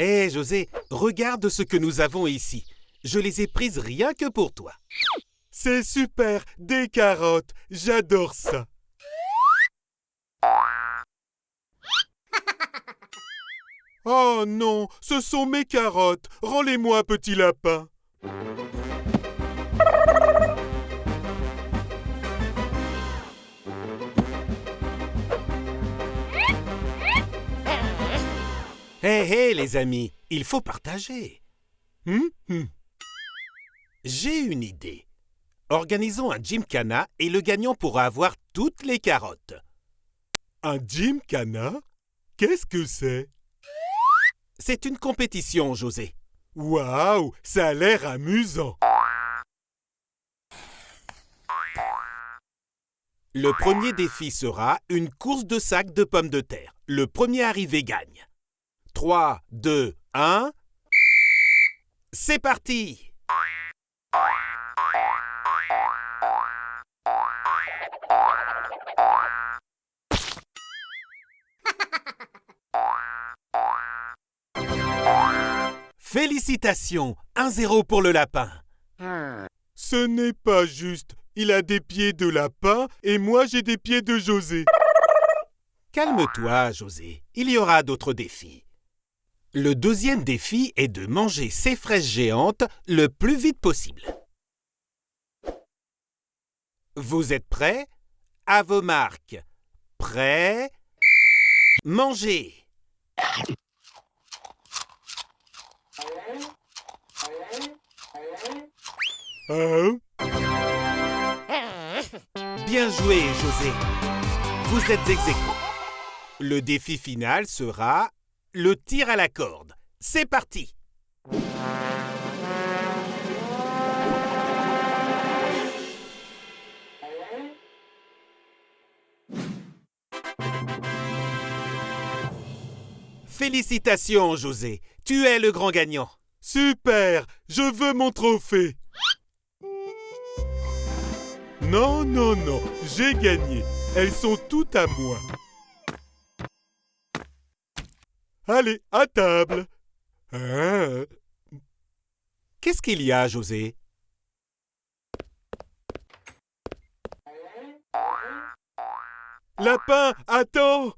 Hé, José, regarde ce que nous avons ici. Je les ai prises rien que pour toi. C'est super, des carottes, j'adore ça. Oh non, ce sont mes carottes. Rends-les-moi, petit lapin. Hé, les amis, il faut partager. J'ai une idée. Organisons un gymkhana et le gagnant pourra avoir toutes les carottes. Un gymkhana? Qu'est-ce que c'est? C'est une compétition, José. Waouh, ça a l'air amusant. Le premier défi sera une course de sacs de pommes de terre. Le premier arrivé gagne. 3, 2, 1. C'est parti! Félicitations! 1-0 pour le lapin. Ce n'est pas juste. Il a des pieds de lapin et moi j'ai des pieds de José. Calme-toi, José. Il y aura d'autres défis. Le deuxième défi est de manger ces fraises géantes le plus vite possible. Vous êtes prêts? À vos marques. Prêts? Mangez! Hein? Bien joué, José. Vous êtes ex aequo. Le défi final sera le tir à la corde. C'est parti! Félicitations, José. Tu es le grand gagnant. Super, je veux mon trophée. Non, non, non, j'ai gagné. Elles sont toutes à moi. Allez, à table. Hein? Qu'est-ce qu'il y a, José? Lapin, attends!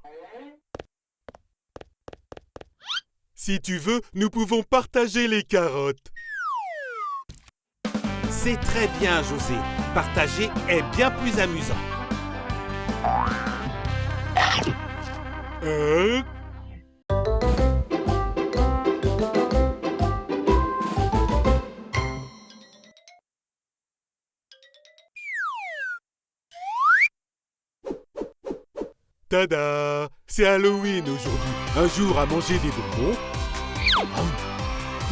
Si tu veux, nous pouvons partager les carottes. C'est très bien, José. Partager est bien plus amusant. Hein? Tada! C'est Halloween aujourd'hui. Un jour à manger des bonbons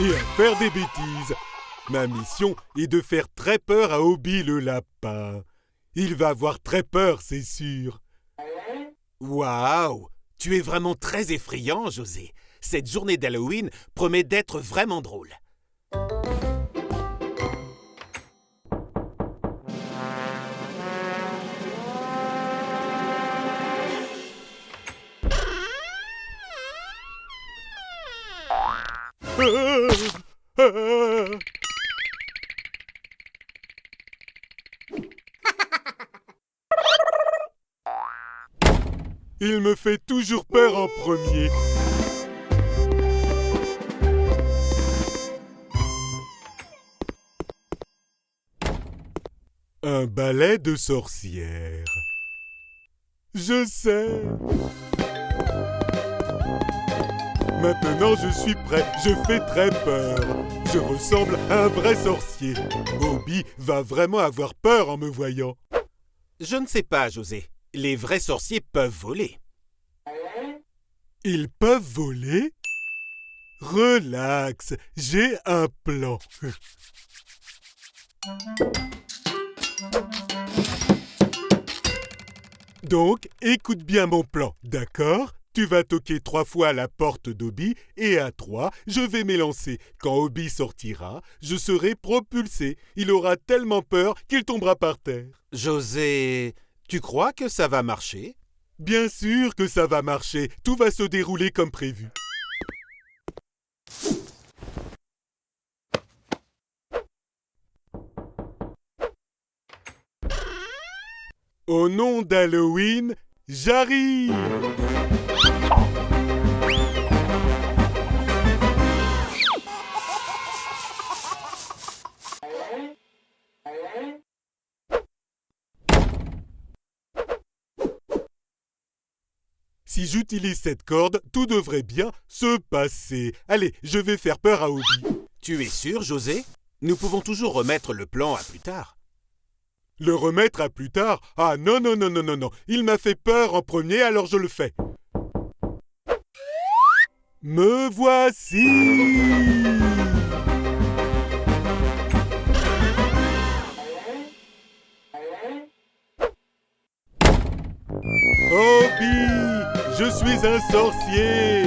et à faire des bêtises. Ma mission est de faire très peur à Obi le lapin. Il va avoir très peur, c'est sûr. Waouh! Tu es vraiment très effrayant, José. Cette journée d'Halloween promet d'être vraiment drôle. Il me fait toujours peur en premier. Un balai de sorcière. Je sais. Maintenant, je suis prêt. Je fais très peur. Je ressemble à un vrai sorcier. Obi va vraiment avoir peur en me voyant. Je ne sais pas, José. Les vrais sorciers peuvent voler. Ils peuvent voler? Relax, j'ai un plan. Donc, écoute bien mon plan, d'accord? Tu vas toquer 3 fois à la porte d'Obi et à 3, je vais m'élancer. Quand Obi sortira, je serai propulsé. Il aura tellement peur qu'il tombera par terre. José, tu crois que ça va marcher? Bien sûr que ça va marcher. Tout va se dérouler comme prévu. Au nom d'Halloween, j'arrive! Si j'utilise cette corde, tout devrait bien se passer. Allez, je vais faire peur à Obi. Tu es sûr, José? Nous pouvons toujours remettre le plan à plus tard. Le remettre à plus tard? Ah non, non, non, non, non, non. Il m'a fait peur en premier, alors je le fais. Me voici! Obi! Je suis un sorcier!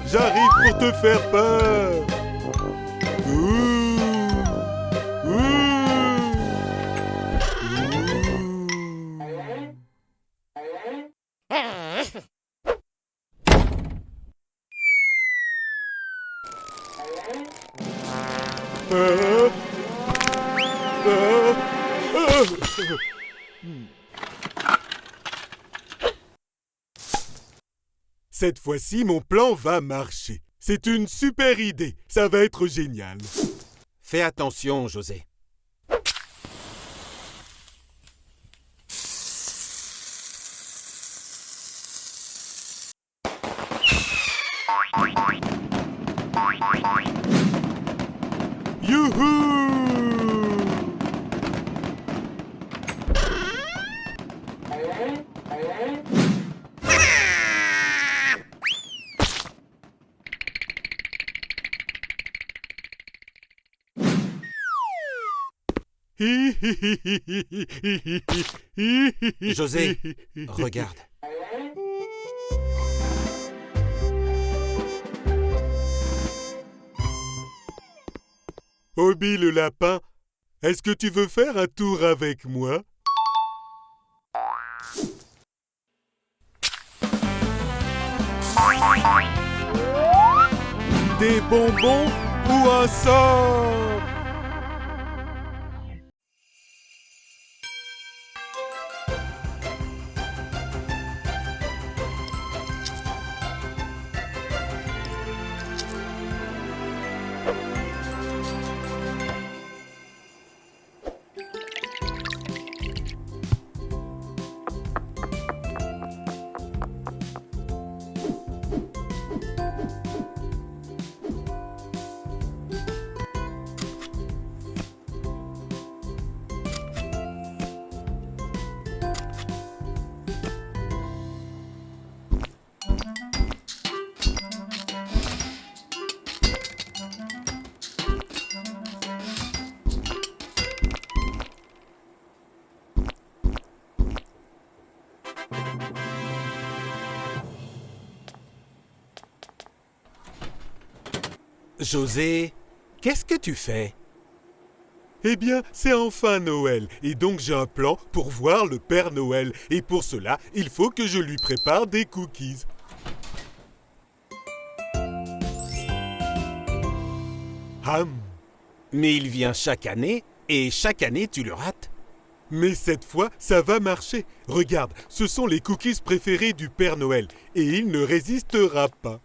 J'arrive pour te faire peur! Ouh! Ouh! Cette fois-ci, mon plan va marcher. C'est une super idée. Ça va être génial. Fais attention, José. Youhou! José, regarde. Obi le lapin, est-ce que tu veux faire un tour avec moi? Des bonbons ou un sort? José, qu'est-ce que tu fais? Eh bien, c'est enfin Noël, et donc j'ai un plan pour voir le Père Noël. Et pour cela, il faut que je lui prépare des cookies. Ham! Mais il vient chaque année, et chaque année tu le rates. Mais cette fois, ça va marcher. Regarde, ce sont les cookies préférés du Père Noël, et il ne résistera pas.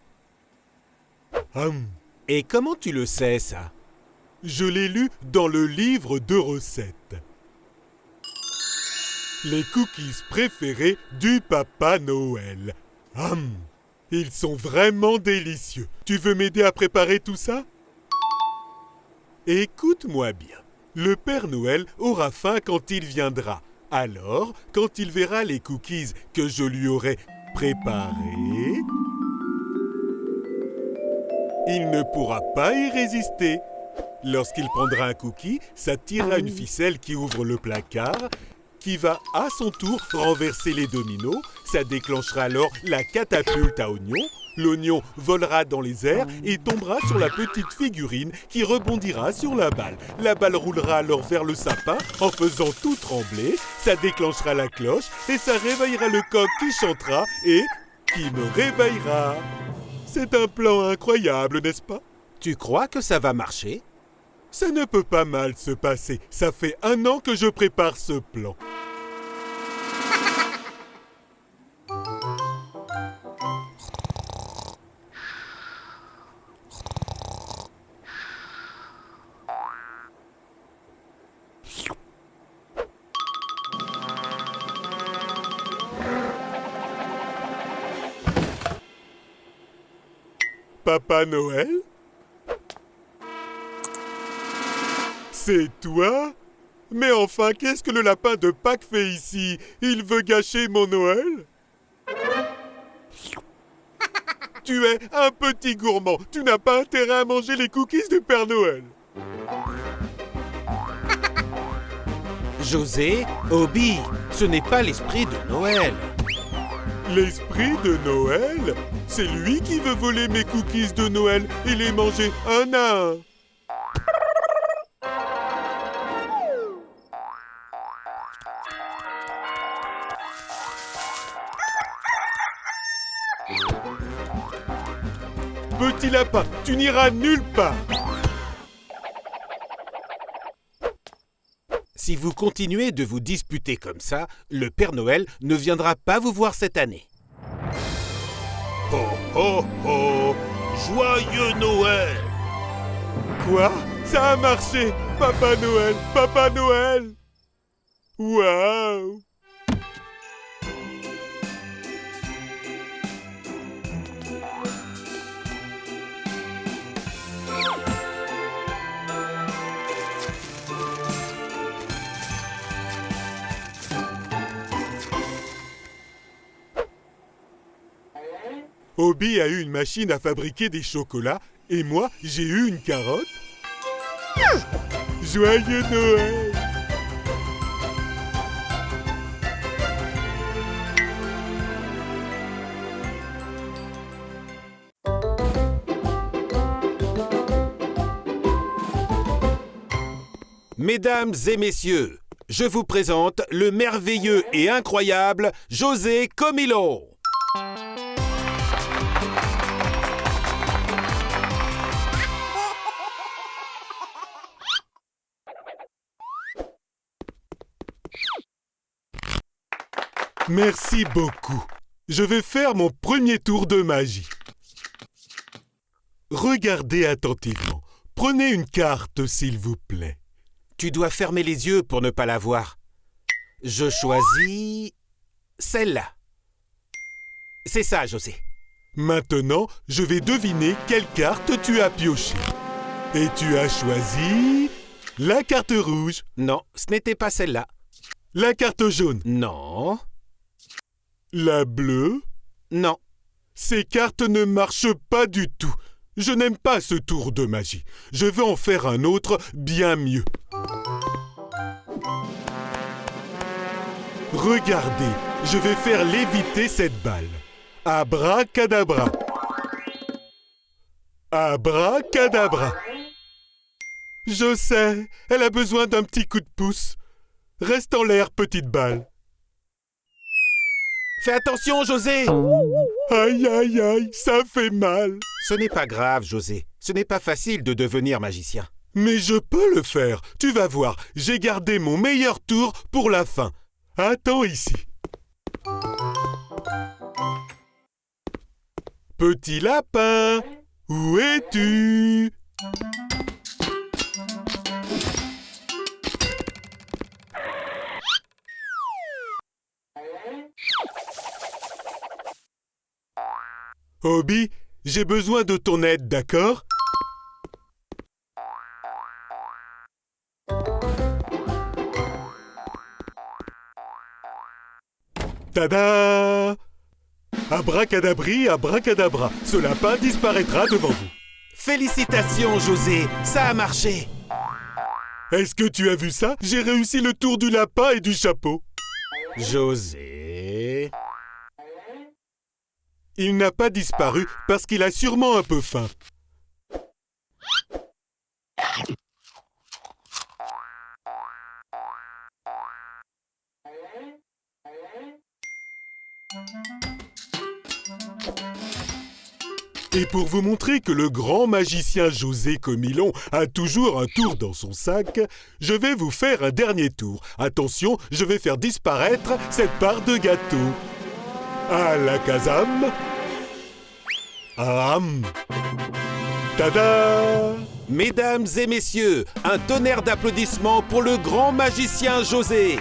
Ham! Et comment tu le sais, ça? Je l'ai lu dans le livre de recettes. Les cookies préférés du Papa Noël. Ils sont vraiment délicieux. Tu veux m'aider à préparer tout ça? Écoute-moi bien. Le Père Noël aura faim quand il viendra. Alors, quand il verra les cookies que je lui aurai préparés, il ne pourra pas y résister. Lorsqu'il prendra un cookie, ça tirera une ficelle qui ouvre le placard, qui va à son tour renverser les dominos. Ça déclenchera alors la catapulte à oignon. L'oignon volera dans les airs et tombera sur la petite figurine qui rebondira sur la balle. La balle roulera alors vers le sapin en faisant tout trembler. Ça déclenchera la cloche et ça réveillera le coq qui chantera et qui me réveillera. C'est un plan incroyable, n'est-ce pas? Tu crois que ça va marcher? Ça ne peut pas mal se passer. Ça fait 1 an que je prépare ce plan. Papa Noël? C'est toi? Mais enfin, qu'est-ce que le lapin de Pâques fait ici? Il veut gâcher mon Noël? Tu es un petit gourmand. Tu n'as pas intérêt à manger les cookies du Père Noël. José, Obi, ce n'est pas l'esprit de Noël. L'esprit de Noël? C'est lui qui veut voler mes cookies de Noël et les manger un à un. Petit lapin, tu n'iras nulle part. Si vous continuez de vous disputer comme ça, le Père Noël ne viendra pas vous voir cette année. Oh oh oh! Joyeux Noël! Quoi? Ça a marché! Papa Noël! Papa Noël! Waouh! Obi a eu une machine à fabriquer des chocolats et moi, j'ai eu une carotte. Joyeux Noël! Mesdames et messieurs, je vous présente le merveilleux et incroyable José Comilo. Merci beaucoup. Je vais faire mon premier tour de magie. Regardez attentivement. Prenez une carte, s'il vous plaît. Tu dois fermer les yeux pour ne pas la voir. Je choisis celle-là. C'est ça, José. Maintenant, je vais deviner quelle carte tu as pioché. Et tu as choisi la carte rouge. Non, ce n'était pas celle-là. La carte jaune. Non. La bleue. Non. Ces cartes ne marchent pas du tout. Je n'aime pas ce tour de magie. Je veux en faire un autre bien mieux. Regardez, je vais faire léviter cette balle. Abracadabra. Abracadabra. Je sais, elle a besoin d'un petit coup de pouce. Reste en l'air, petite balle. Fais attention, José! Aïe, aïe, aïe, ça fait mal. Ce n'est pas grave, José. Ce n'est pas facile de devenir magicien. Mais je peux le faire. Tu vas voir, j'ai gardé mon meilleur tour pour la fin. Attends ici. Petit lapin, où es-tu? Obi, j'ai besoin de ton aide, d'accord? Tada! Abracadabri, abracadabra, ce lapin disparaîtra devant vous. Félicitations, José, ça a marché. Est-ce que tu as vu ça? J'ai réussi le tour du lapin et du chapeau. José... Il n'a pas disparu parce qu'il a sûrement un peu faim. Et pour vous montrer que le grand magicien José Comilon a toujours un tour dans son sac, je vais vous faire un dernier tour. Attention, je vais faire disparaître cette part de gâteau. Alakazam. Am. Tada! Mesdames et messieurs, un tonnerre d'applaudissements pour le grand magicien José.